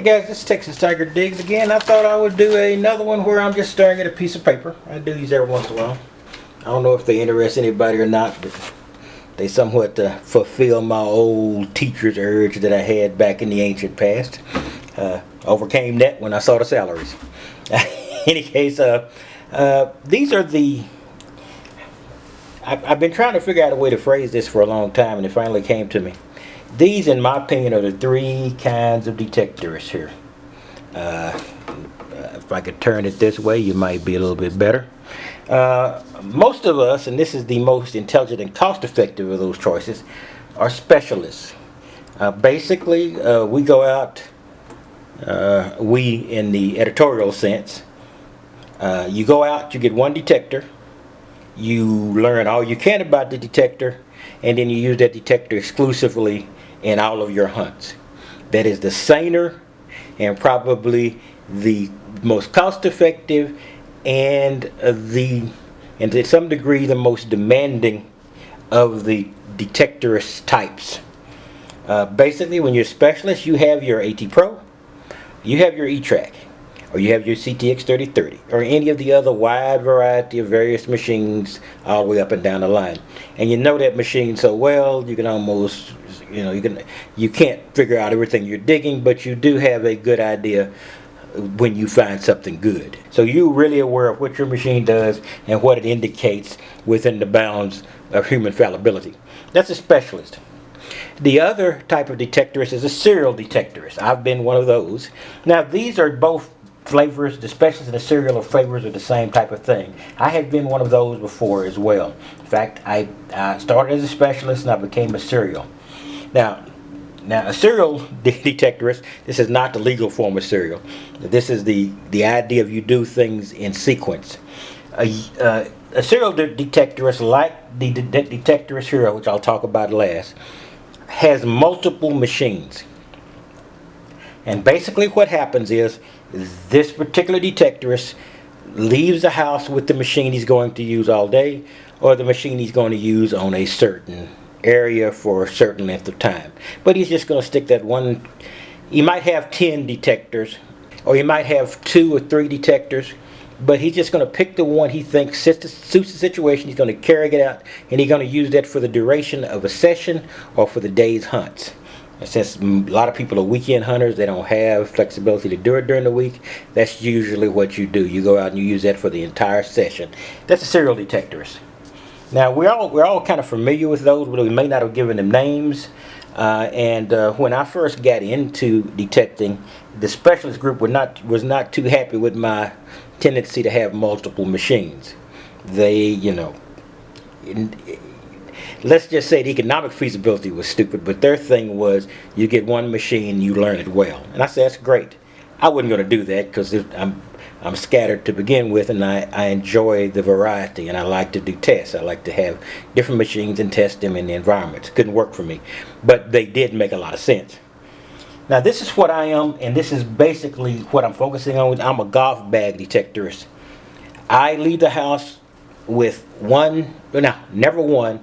Hey guys, this is Texas Tiger Digs again. I thought I would do another one where I'm just staring at a piece of paper. I do these every once in a while. I don't know if they interest anybody or not, but they somewhat fulfill my old teacher's urge that I had back in the ancient past. Overcame that when I saw the salaries. In any case, these are the... I've been trying to figure out a way to phrase this for a long time, and it finally came to me. These, in my opinion, are the three kinds of detectorists here. If I could turn it this way, you might be a little bit better. Most of us, and this is the most intelligent and cost-effective of those choices, are specialists. Basically, we go out, we in the editorial sense, you go out, you get one detector, you learn all you can about the detector, and then you use that detector exclusively in all of your hunts. That is the saner and probably the most cost-effective and to some degree the most demanding of the detectorist types. Basically, when you're a specialist, you have your AT Pro, you have your E-Track, or you have your CTX 3030, or any of the other wide variety of various machines all the way up and down the line. And you know that machine so well, you can almost, you can't figure out everything you're digging, but you do have a good idea when you find something good. So you're really aware of what your machine does and what it indicates within the bounds of human fallibility. That's a specialist. The other type of detectorist is a serial detectorist. I've been one of those. Now these are both flavors. The specialist and the serial of flavors are the same type of thing. I have been one of those before as well. In fact, I started as a specialist and I became a serial. Now a serial detectorist, this is not the legal form of serial. This is the idea of you do things in sequence. A serial detectorist, like the detectorist here, which I'll talk about last, has multiple machines. And basically what happens is this particular detectorist leaves the house with the machine he's going to use all day, or the machine he's going to use on a certain area for a certain length of time. But he's just going to stick that one. He might have 10 detectors, or he might have 2 or 3 detectors, but he's just going to pick the one he thinks suits the situation. He's going to carry it out, and he's going to use that for the duration of a session or for the day's hunts. And since a lot of people are weekend hunters, they don't have flexibility to do it during the week, that's usually what you do. You go out and you use that for the entire session. That's a serial detectorist. Now we're all kind of familiar with those, but we may not have given them names. When I first got into detecting, the specialist group was not too happy with my tendency to have multiple machines. They, let's just say the economic feasibility was stupid, but their thing was you get one machine, you learn it well. And I said, that's great. I wasn't going to do that because I'm scattered to begin with, and I enjoy the variety, and I like to do tests. I like to have different machines and test them in the environments. Couldn't work for me, but they did make a lot of sense. Now this is what I am, and this is basically what I'm focusing on. I'm a golf bag detectorist. I leave the house with never one,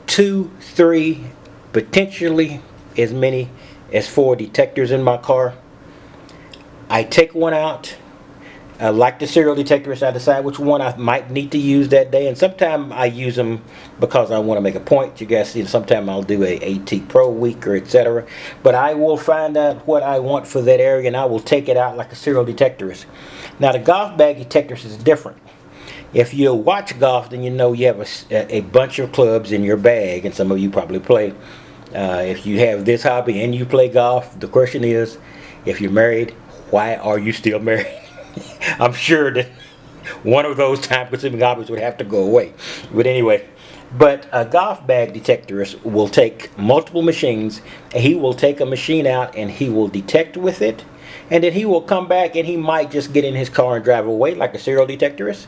2, 3, potentially as many as 4 detectors in my car. I take one out. Like the serial detectorist, I decide which one I might need to use that day, and sometimes I use them because I want to make a point. You guys see, sometimes I'll do a AT Pro week or etc. But I will find out what I want for that area, and I will take it out like a serial detectorist. Now the golf bag detectorist is different. If you watch golf, then you know you have a bunch of clubs in your bag, and some of you probably play. If you have this hobby and you play golf, the question is, if you're married, why are you still married? I'm sure that one of those time-consuming hobbies would have to go away. But anyway, a golf bag detectorist will take multiple machines, and he will take a machine out and he will detect with it, and then he will come back and he might just get in his car and drive away like a serial detectorist,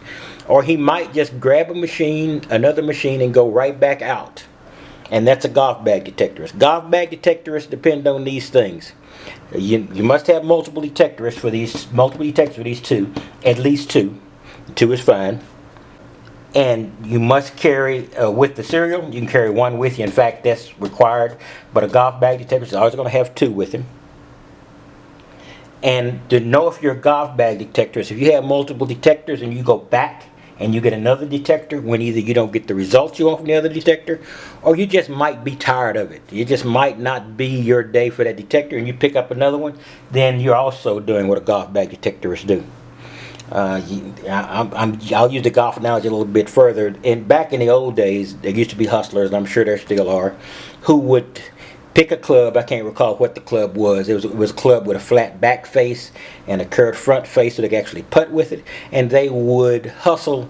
or he might just grab another machine, and go right back out. And that's a golf bag detectorist. Golf bag detectorists depend on these things. You must have multiple detectors for these two, at least 2. 2 is fine. And you must carry with the serial. You can carry one with you. In fact, that's required. But a golf bag detector is always going to have 2 with him. And to know if you're a golf bag detectorist, if you have multiple detectors and you go back and you get another detector, when either you don't get the results you want from the other detector, or you just might be tired of it. It just might not be your day for that detector, and you pick up another one, then you're also doing what a golf bag detectorist do. I'll use the golf analogy a little bit further. And back in the old days, there used to be hustlers, and I'm sure there still are, who would pick a club. I can't recall what the club was. It was a club with a flat back face and a curved front face so they could actually putt with it. And they would hustle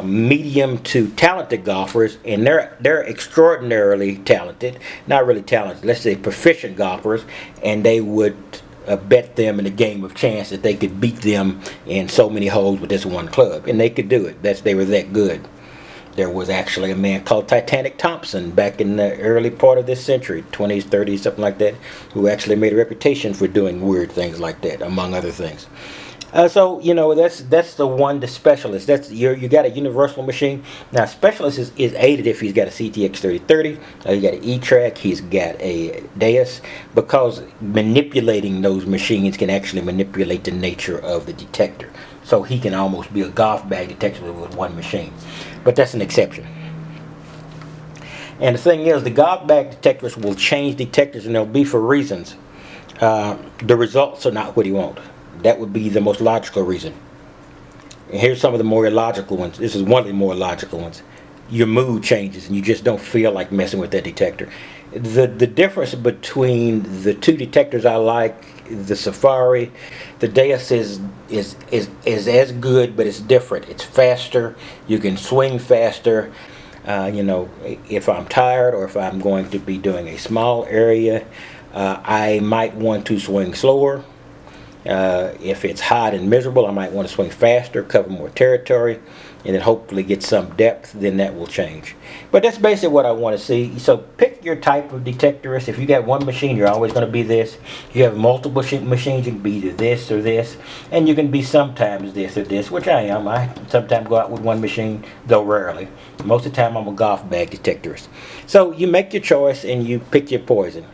medium to talented golfers, and they're extraordinarily talented, not really talented, let's say proficient golfers, and they would bet them in a game of chance that they could beat them in so many holes with this one club, and they could do it. They were that good. There was actually a man called Titanic Thompson back in the early part of this century, 20s, 30s, something like that, who actually made a reputation for doing weird things like that, among other things. So that's the one, the specialist. That's you got a universal machine. Now specialist is aided if he's got a CTX 3030, he's got an E-Track, he's got a Deus, because manipulating those machines can actually manipulate the nature of the detector. So he can almost be a golf bag detector with one machine, but that's an exception. And the thing is, the golf bag detectors will change detectors, and they'll be for reasons. The results are not what you want. That would be the most logical reason. And here's some of the more illogical ones. This is one of the more logical ones. Your mood changes and you just don't feel like messing with that detector. The difference between the two detectors I like, the Safari, the Deus is as good, but it's different. It's faster. You can swing faster. If I'm tired or if I'm going to be doing a small area, I might want to swing slower. If it's hot and miserable, I might want to swing faster, cover more territory, and then hopefully get some depth. Then that will change. But that's basically what I want to see. So pick your type of detectorist. If you got one machine, you're always going to be this. If you have multiple machines, you can be either this or this, and you can be sometimes this or this, which I am. I sometimes go out with one machine, though rarely. Most of the time, I'm a golf bag detectorist. So you make your choice and you pick your poison.